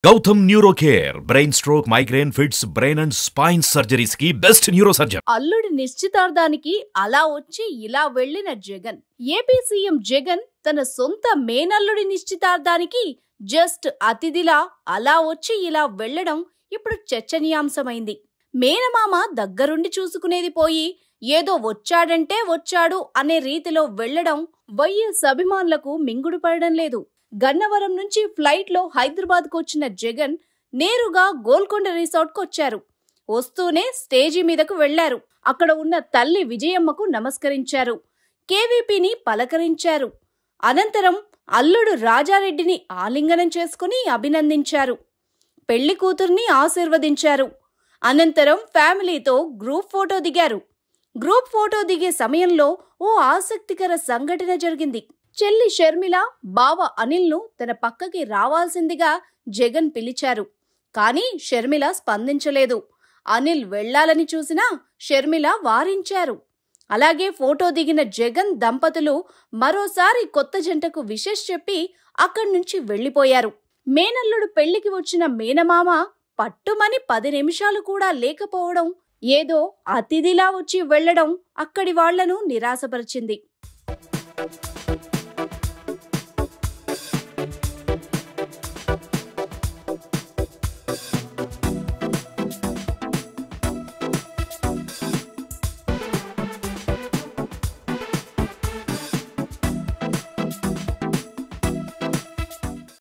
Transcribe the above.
Gautam Neurocare, brain stroke, migraine, fits, brain and spine surgeries की best neurosurgeon. అల్లుడి నిశ్చితార్థానికి అలా వచ్చి ఇలా వెళ్లిన జగన్. ఏపీ సీఎం జగన్ తన సొంత మేనల్లుడి నిశ్చితార్థానికి జస్ట్ అతిథిలా అలా వచ్చి ఇలా వెళ్లడం ఇప్పుడు చర్చనీయాంశమైంది. మేనమామ దగ్గరుండి చూసుకునేది పోయి ఏదో వచ్చాడంటే వచ్చాడు అనే రీతిలో వెళ్లడం వైఎస్ అభిమానులకు మింగుడు పడడం లేదు. గన్నవరం నుంచి ఫ్లైట్ లో హైదరాబాద్ కు వచ్చిన జగన్ నేరుగా గోల్కొండ రిసార్ట్ కు వచ్చారు. వస్తూనే స్టేజీ మీదకు వెళ్లారు. అక్కడ ఉన్న తల్లి విజయమ్మకు నమస్కరించారు. కేవీపీని పలకరించారు. అనంతరం అల్లుడు రాజారెడ్డిని ఆలింగనం చేసుకుని అభినందించారు. పెళ్లి కూతుర్ని ఆశీర్వదించారు. అనంతరం ఫ్యామిలీతో గ్రూప్ ఫోటో దిగారు. గ్రూప్ ఫోటో దిగే సమయంలో ఓ ఆసక్తికర సంఘటన జరిగింది. చెల్లి షర్మిల, బావ అనిల్ను తన పక్కకి రావాల్సిందిగా జగన్ పిలిచారు. కానీ షర్మిల స్పందించలేదు. అనిల్ వెళ్లాలని చూసినా షర్మిల వారించారు. అలాగే ఫోటో దిగిన జగన్ దంపతులు మరోసారి కొత్త జంటకు విషెస్ చెప్పి అక్కడి నుంచి వెళ్లిపోయారు. మేనల్లుడు పెళ్లికి వచ్చిన మేనమామ పట్టుమని 10 నిమిషాలు కూడా లేకపోవడం, ఏదో అతిథిలా వచ్చి వెళ్లడం అక్కడి వాళ్లను నిరాశపరిచింది.